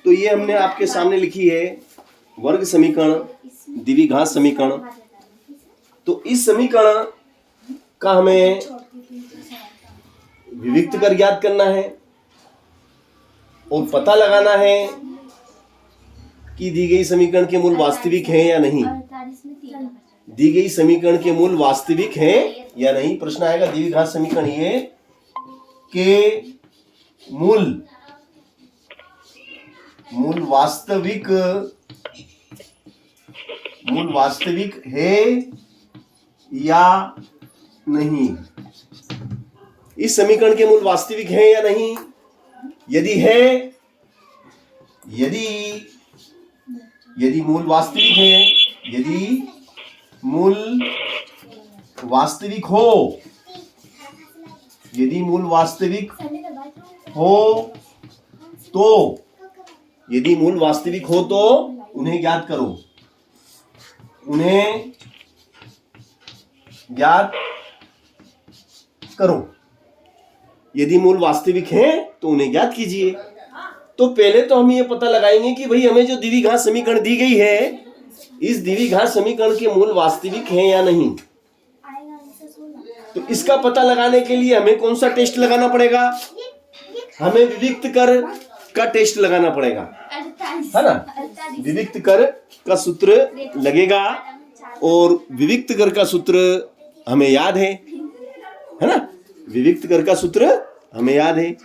तो ये हमने आपके सामने लिखी है वर्ग समीकरण, द्विघात समीकरण। तो इस समीकरण का हमें विविक्त कर ज्ञात करना है और पता लगाना है कि दी गई समीकरण के मूल वास्तविक हैं या नहीं। दी गई समीकरण के मूल वास्तविक हैं या नहीं। प्रश्न आएगा द्विघात समीकरण ये के मूल वास्तविक है या नहीं। इस समीकरण के मूल वास्तविक है या नहीं। यदि है, यदि मूल वास्तविक है, यदि मूल वास्तविक हो, यदि मूल वास्तविक हो तो, यदि मूल वास्तविक हो तो उन्हें ज्ञात करो, उन्हें ज्ञात करो। यदि मूल वास्तविक हैं तो उन्हें ज्ञात कीजिए। तो पहले तो हम ये पता लगाएंगे कि भाई हमें जो द्विघात समीकरण दी गई है, इस द्विघात समीकरण के मूल वास्तविक हैं या नहीं। तो इसका पता लगाने के लिए हमें कौन सा टेस्ट लगाना पड़ेगा? हमें विविक्त कर का टेस्ट लगाना पड़ेगा, है ना। विविक्त कर का सूत्र लगेगा और विविक्त कर का सूत्र हमें याद है ना। विविक्त कर का सूत्र हमें याद है।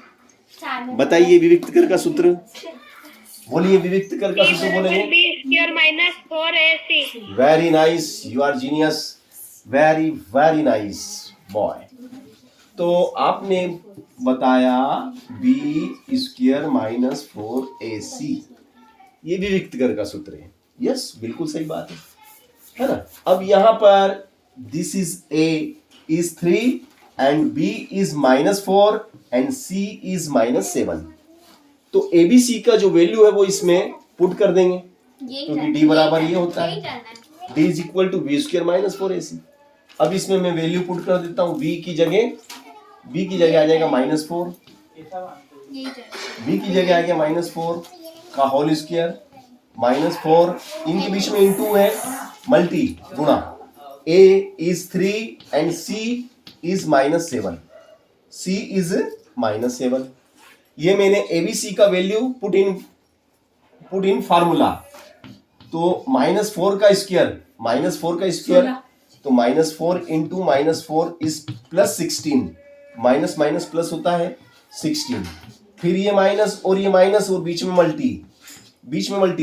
बताइए विविक्त कर का सूत्र, बोलिए विविक्त कर का सूत्र बोलेंगे। Very nice, you are genius, very very nice boy. तो आपने बताया b स्क्वायर माइनस 4ac, ये विविक्त कर का सूत्र है। यस, बिल्कुल सही बात है ना। अब यहां पर this is a is 3 and b is -4 and c is -7। तो abc का जो वैल्यू है वो इसमें पुट कर देंगे, क्योंकि d बराबर ये होता है, d is equal to b square minus 4ac। अब इसमें मैं वैल्यू पुट कर देता हूँ, b की जगह आ जाएगा -4, b की जगह आ गया -4 का होल स्क्वायर, -4 इनके बीच में इंटू है, मल्टी गुणा, a is 3 and c is -7, c is -7। ये मैंने abc का वैल्यू पुट इन फार्मूला। तो -4 का स्क्वायर, तो -4 into -4 is +16, minus minus plus होता है 16, फिर ये माइनस और ये माइनस और बीच में मल्टी,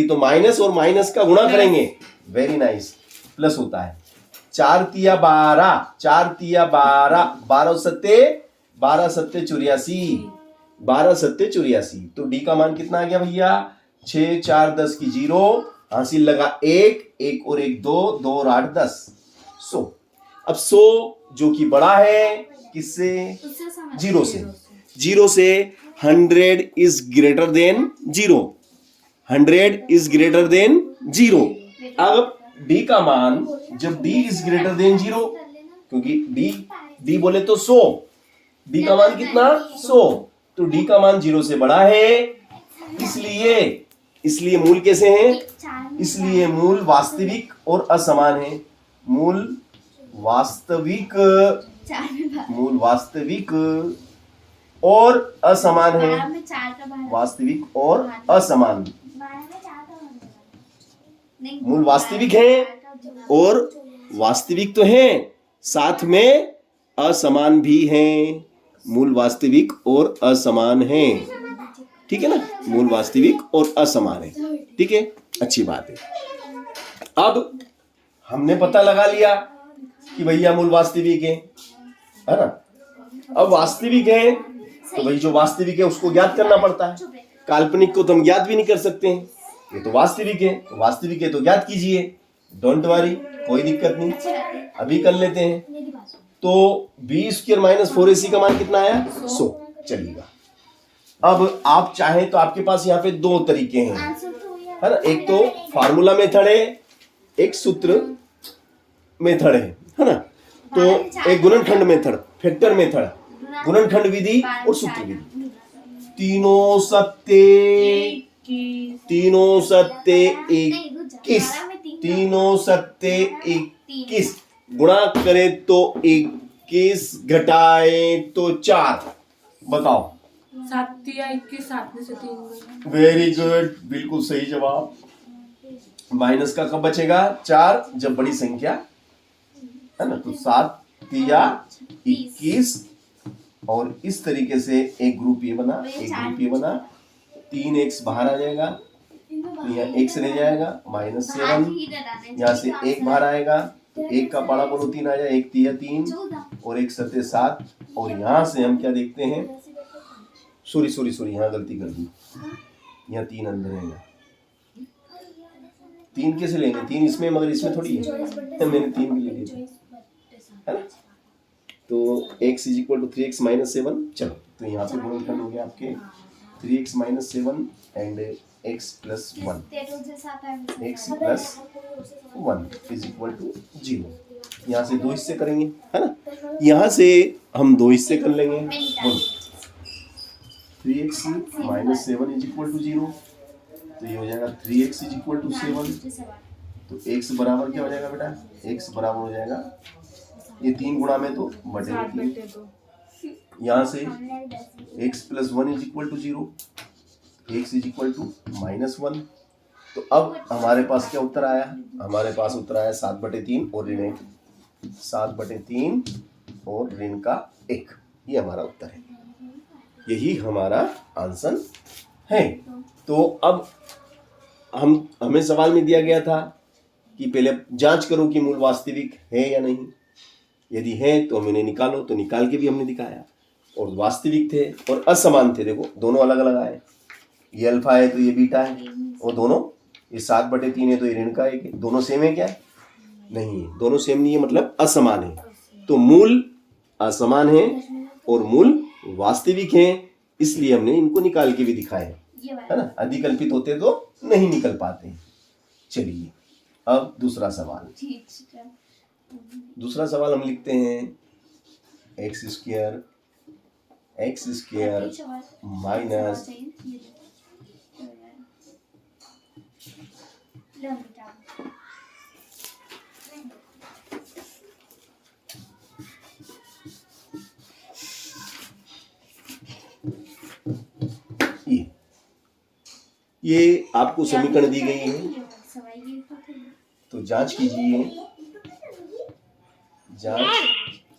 तो माइनस और माइनस का गुणा करेंगे, वेरी नाइस, प्लस होता है। 4 तिया 12, 4 तिया 12, 12 सत्ते 84। तो डी का मान कितना आ गया भैया? 6 4 10 की 0, हासिल लगा 1 और 1 2, 2 और 8 10, 100। अब 100 जो कि बड़ा है किससे? 0 से। 0 से 100 is greater than 0, 100 is greater than 0। अब d का मान जब d इज ग्रेटर देन 0, क्योंकि d बोले तो 100, d का मान कितना? 100, तो d का मान 0 से बड़ा है, इसलिए मूल कैसे हैं? इसलिए मूल वास्तविक और असमान है। मूल वास्तविक और असमान है। वास्तविक और असमान, मूल वास्तविक हैं और वास्तविक तो हैं, साथ में असमान भी हैं। मूल वास्तविक और असमान हैं, ठीक है ना। मूल वास्तविक और असमान है, ठीक है, अच्छी बात है। अब हमने पता लगा लिया कि भैया मूल वास्तविक है ना। अब वास्तविक है तो भाई जो वास्तविक है उसको ज्ञात करना पड़ता है। काल्पनिक को तो हम ज्ञात भी नहीं कर सकते हैं, ये तो वास्तविक है, तो ज्ञात कीजिए, डोंट वरी, कोई दिक्कत नहीं, अभी कर लेते हैं। तो b स्क्वायर माइनस 4ac का मान कितना आया? 100, चलिएगा। अब आप चाहें तो आपके पास यहाँ पे 2 तरीके हैं, है ना। एक तो फार्मूला मेथड है, एक सूत्र मेथड है ना। तो एक गुणनखंड मेथड, फैक्टर मेथड, गुणनखंड विधि और सूत्र विधि, तीनों सत्ते तीनों सत्ते 21, तीनों सत्ते 21, गुणा करे तो 21, घटाए तो 4। बताओ। 7 या 21, 7 में से 3। वेरी गुड, बिल्कुल सही जवाब। माइनस का कब बचेगा? 4, जब बड़ी संख्या है ना। तो 7 या 21, और इस तरीके से एक ग्रुप ये बना, एक ग्रुप ये बना। 3x बाहर आ जाएगा, तो यहाँ x रह जाएगा, -7। यहाँ से 1 बाहर आएगा, तो 1 का पाड़ा बोलो 3 आ जाए, 1 तिया 3 और 1 सत्ते 7। और यहाँ से हम क्या देखते हैं, सॉरी यहाँ गलती कर दी, यहाँ 3 अंदर रहेगा। 3 कैसे लेंगे? 3 इसमें, मगर इसमें थोड़ी है, मैंने 3 भी ले लिया है ना। तो x is equal to 3x -7। चलो, तो यहाँ पे गुणनखंड हो गया आपके 3x -7 and x + 1, x + 1 is equal to 0। यहाँ से 2 हिस्से करेंगे है ना, यहाँ से हम 2 हिस्से कर लेंगे। 3x -7 इज इक्वल टू 0, तो ये हो जाएगा 3x इज इक्वल टू 7। तो x बराबर क्या हो जाएगा बेटा? x बराबर हो जाएगा, ये 3 गुणा में तो बटे 3। यहाँ से x + 1 is equal to 0, x is equal to -1। तो अब हमारे पास क्या उत्तर आया? हमारे पास उत्तर आया 7/3 और ऋण 1, 7/3 और ऋण का 1। ये हमारा उत्तर है, यही हमारा आंसर है। तो अब हमें सवाल में दिया गया था कि पहले जांच करो कि मूल वास्तविक है या नहीं। यदि है तो हम इन्हें निकालो, तो निकाल के भी हमने दिखाया। और वास्तविक थे और असमान थे, देखो दोनों अलग अलग आए। ये अल्फा है तो ये बीटा है, और दोनों, ये 7/3 है तो ये ऋण का 1 है। दोनों सेम है क्या? नहीं है, दोनों सेम नहीं है, मतलब असमान है। तो मूल असमान है और मूल वास्तविक है, इसलिए हमने इनको निकाल के भी दिखाया है ना। अधिकल्पित होते तो नहीं निकल पाते। चलिए अब दूसरा सवाल हम लिखते हैं, x² माइनस ये आपको समीकरण दी गई है, तो जांच कीजिए। जांच,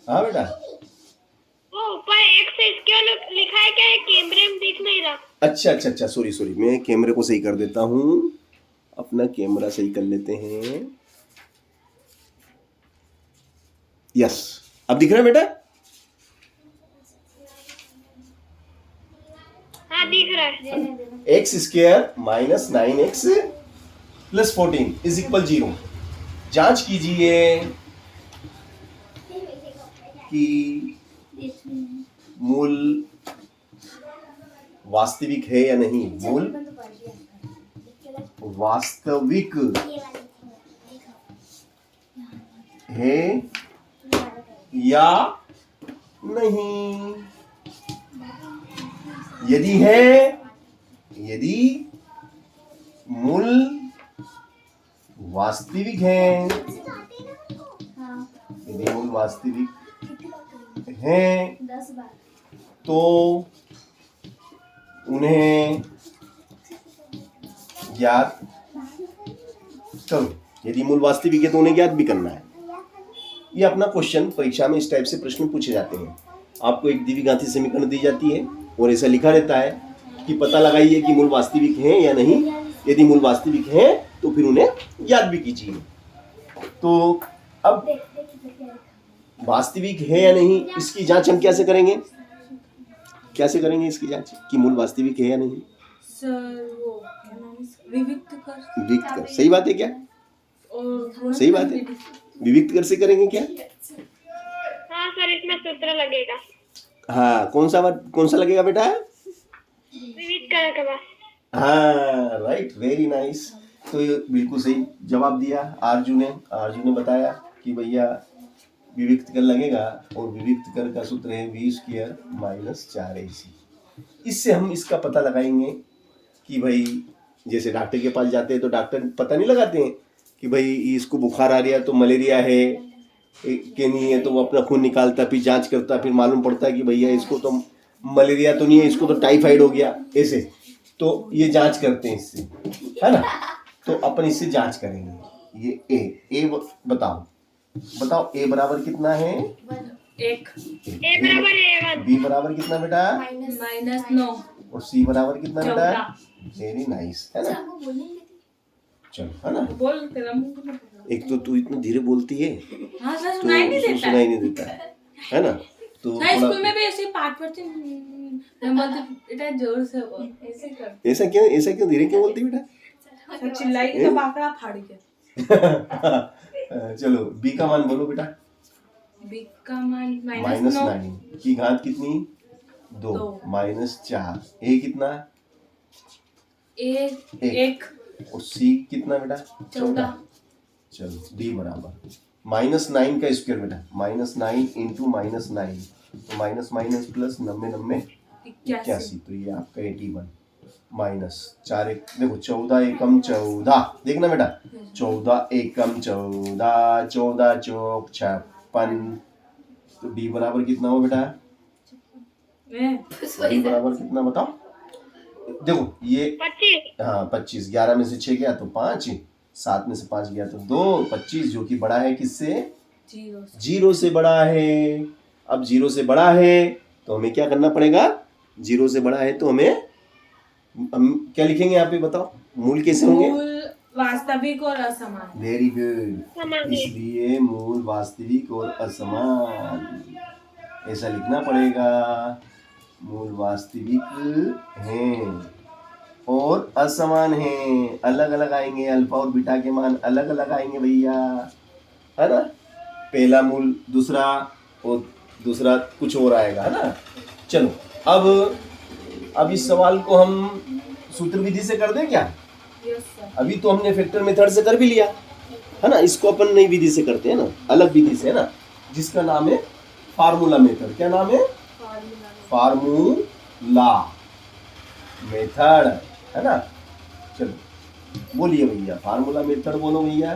हाँ बेटा। वो ऊपर x² लिखा है क्या? कैमरे में दिख नहीं रहा। अच्छा, सॉरी, मैं कैमरे को सही कर देता हूँ। अपना कैमरा सही कर लेते हैं। यस, अब दिख रहा है बेटा? हाँ दिख रहा है। x² minus 9x + 14 is equal 0। जांच कीजिए कि मूल वास्तविक है या नहीं। मूल वास्तविक है या नहीं। यदि मूल वास्तविक है, यदि मूल वास्तविक है तो उन्हें ज्ञात करो। यदि मूल वास्तविक है तो उन्हें ज्ञात भी करना है। ये अपना क्वेश्चन परीक्षा में इस टाइप से प्रश्न पूछे जाते हैं। आपको एक द्विघाती समीकरण दी जाती है और ऐसा लिखा रहता है कि पता लगाइए कि मूल वास्तविक हैं या नहीं। यदि मूल वास्तविक हैं तो फिर उन्हें ज्ञात भी कीजिए। तो अब वास्तविक है या नहीं, इसकी जांच हम कैसे करेंगे? इसकी जांच कि मूल वास्तविक है या नहीं? सर वो क्या नाम है, विविक्त कर। सही बात है क्या? और सही बात है, विविक्त कर से करेंगे क्या? हाँ सर, इसमें सूत्र लगेगा। हाँ, कौन सा लगेगा बेटा? विविध कर के बाद। हाँ राइट, वेरी नाइस। तो ये बिल्कुल सही जवाब दिया आरजू ने बताया कि भैया विविक्त कर लगेगा, और विविक्त कर का सूत्र है v² - 4ac। इससे हम इसका पता लगाएंगे कि भाई जैसे डॉक्टर के पास जाते हैं तो डॉक्टर पता नहीं लगाते हैं कि भाई इसको बुखार आ रहा है तो मलेरिया है कि नहीं है, तो वो अपना खून निकालता, फिर जांच करता, फिर मालूम पड़ता है कि भैया इसको तो मलेरिया तो नहीं है, इसको तो टाइफाइड हो गया, ऐसे। तो ये जांच करते हैं इससे, है ना। तो अपन इससे जांच करेंगे। ये ए बताओ ए बराबर कितना है? 1 ए बराबर है 1। बी बराबर कितना बेटा? -9 और सी बराबर कितना बेटा? 14। वेरी नाइस, है ना। चलो, है ना। बोल तेरा मुंह में बोल। एक तो तू इतना धीरे बोलती है हाँ सर, तो सुनाई नहीं उसको देता सुनाई नहीं देता है ना। तो हाँ, थोड़ा स्कूल में भी ऐसे पाठ पढ़ते मैं बोलती बेटा जोर से बोल, ऐसे कर। ऐसा क्यों धीरे क्यों बोलती बेटा? सब चिल्लाएगी तो बाकड़ा फाड़ के। चलो बी का मान बोलो बेटा। बी का मान -9 की घात कितनी? 2 -4। ए कितना? एक और सी कितना बेटा? 14। चलो डी बराबर -9 का स्क्वायर बेटा, -9 इंटू -9, तो माइनस माइनस प्लस 90 81, तो ये आपका 81 माइनस 4 एक देखो 14 एकम 14, देखना बेटा 14 एकम 14, 14 चौक 56, तो डी बराबर कितना हो बेटा? डी बराबर कितना बताओ? देखो ये 25। हाँ 25, 11 में से 6 गया तो 5, 7 में से 5 गया तो 2, 25 जो कि बड़ा है किससे? 0 से बड़ा है। अब 0 से बड़ा है तो हमें क्या करना पड़ेगा? 0 से बड़ा है तो हम क्या लिखेंगे यहाँ पे बताओ? मूल कैसे होंगे? मूल वास्तविक और असमान। वेरी गुड, इसलिए मूल वास्तविक और असमान ऐसा लिखना पड़ेगा। मूल वास्तविक हैं और असमान हैं, अलग अलग आएंगे, अल्फा और बीटा के मान अलग अलग आएंगे भैया, है ना। पहला मूल दूसरा और दूसरा कुछ और आएगा, है ना। चलो अब इस सवाल को हम सूत्र विधि से कर दें क्या? Yes sir. अभी तो हमने फैक्टर मेथड से कर भी लिया, है ना। इसको अपन नई विधि से करते हैं ना, अलग विधि से, है ना, जिसका नाम है फार्मूला मेथड। क्या नाम है? फार्मूला मेथड, है ना। चलो बोलिए भैया, फार्मूला मेथड बोलो भैया,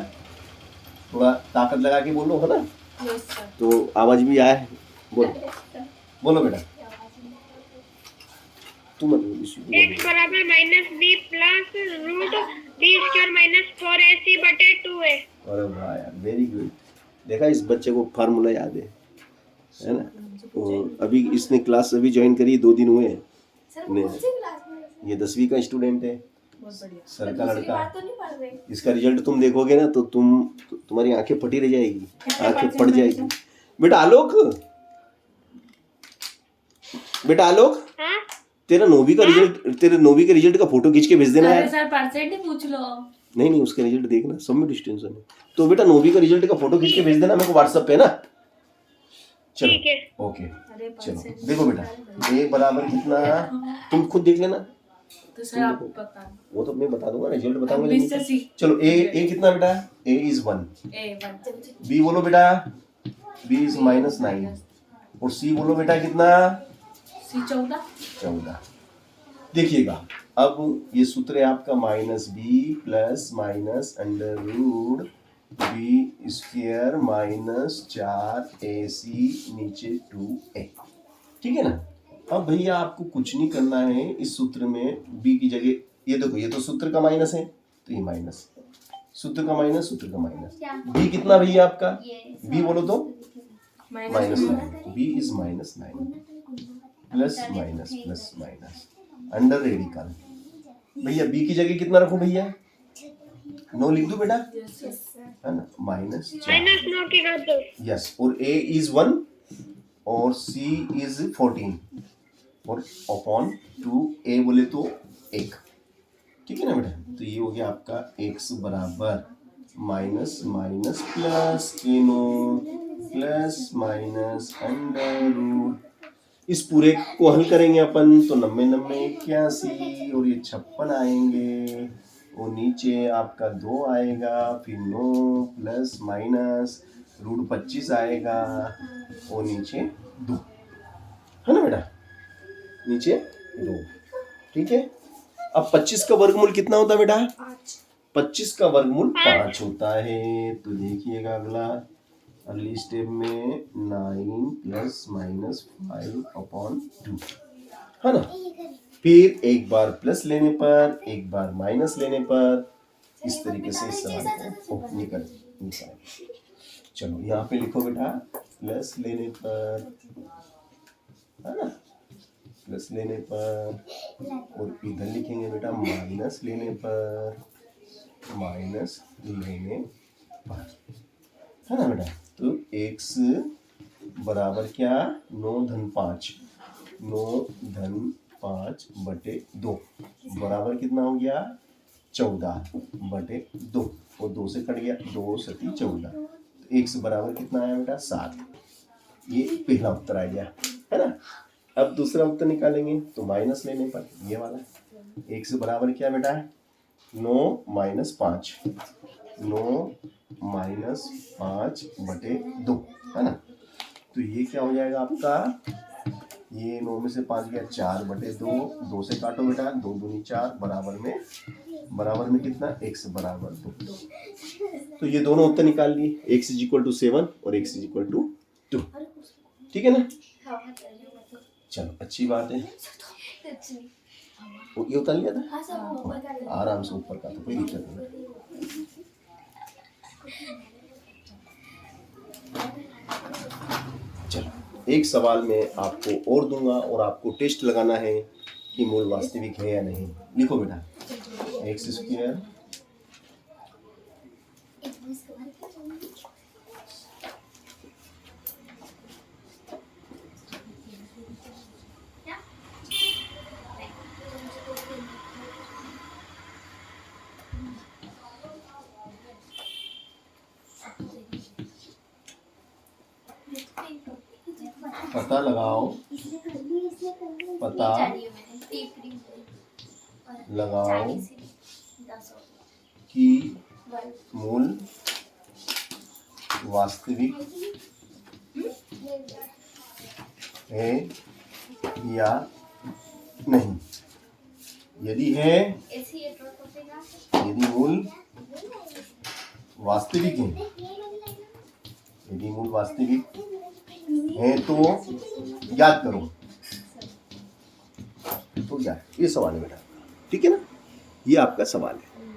थोड़ा ताकत लगा के बोलो, है ना, यस सर। तो आवाज भी आए। बोलो बेटा, तुम x बराबर -b plus root b square -4ac बटे 2a। अरे वाह यार, वेरी गुड। देखा, इस बच्चे को फार्मूला याद है ना। और अभी इसने क्लास अभी ज्वाइन करी, 2 दिन हुए हैं। ये 10वीं का स्टूडेंट है, सर का लड़का। इसका रिजल्ट तुम देखोगे ना तो तुम्हारी आंखें फटी रह जाएगी, आंखें फट जाएगी। बेटा आलोक, हाँ तेरा 9वीं का रिजल्ट का फोटो खींच के भेज देना यार। सर परसेंट ही पूछ लो। नहीं उसका रिजल्ट देखना, सब में डिस्टेंस है। तो बेटा 9वीं का रिजल्ट का फोटो खींच के भेज देना मेरे को व्हाट्सएप पे ना। चलो ठीक है। ओके, चलो देखो बेटा, ए बराबर कितना, तुम खुद देख लेना। तो सर आप बता। वो तो मैं बता दूंगा, रिजल्ट बताऊंगा। 20 से सी। चलो ए कितना बेटा? ए इज 1। A1। बी बोलो बेटा, बी इज -9। और सी बोलो बेटा कितना? सी 14। देखिएगा, अब ये सूत्र है आपका -b plus minus under root B square -4ac नीचे 2a, ठीक है ना। अब भैया आपको कुछ नहीं करना है, इस सूत्र में b की जगह, ये देखो ये तो सूत्र का माइनस है तो ये माइनस, सूत्र का माइनस, सूत्र का माइनस। b कितना भैया आपका? b बोलो तो -9, b is -9 plus minus under radical. भैया b की जगह कितना रखो भैया? 9 लिख दो बेटा, है ना, -9 की घात 2। यस। और a इज 1 और c इज 14 और अपॉन 2a बोले तो 1, ठीक है ना बेटा। तो ये हो गया आपका x बराबर minus minus plus plus minus under root. इस पूरे को हल करेंगे अपन तो 90 81 और ये 56 आएंगे, और नीचे आपका 2 आएगा, फिर 9 प्लस माइनस रूट 25 आएगा, और नीचे 2, है ना बेटा, नीचे 2, ठीक है। अब 25 का वर्गमूल कितना होता है बेटा? 25 का वर्गमूल 5 होता है। तो देखिएगा अगली स्टेप में 9 प्लस माइनस 5/2 है ना। फिर एक बार प्लस लेने पर एक बार माइनस लेने पर इस तरीके से इस सवाल को निकल। चलो यहाँ पे लिखो बेटा, प्लस लेने पर है ना, प्लस लेने पर, और इधर लिखेंगे बेटा माइनस लेने पर, माइनस लेने पर, है ना बेटा। तो x बराबर क्या? 9 धन 5, 9 धन 5/2 बराबर कितना हो गया? 14/2, और 2 से कट गया, 2 सती 14। तो x बराबर कितना आया बेटा? 7। ये पहला उत्तर आ गया, है ना। अब दूसरा उत्तर निकालेंगे तो माइनस लेने पर ये वाला x बराबर क्या बेटा? 9 माइनस 5, 9 माइनस 5/2, है ना। तो ये क्या हो जाएगा आपका? ये 9 में से 5 गया, 4/2, 2 से काटो बेटा, 2 दूनी 4, बराबर में कितना? x बराबर 2। तो ये दोनों उत्तर निकाल लिए, x = 7 और x = 2। ठीक है ना। चलो अच्छी बात है। ये उतार लिया था आराम से, ऊपर का, तो कोई दिक्कत नहीं। चलो एक सवाल में आपको और दूंगा और आपको टेस्ट लगाना है कि मूल वास्तविक है या नहीं। लिखो बेटा, x² पता लगाओ, पता लगाओ कि मूल वास्तविक है या नहीं। यदि है, यदि मूल वास्तविक है, यदि मूल वास्तविक है तो याद करो। तो याद, ये सवाल है बेटा, ठीक है ना। ये आपका सवाल है।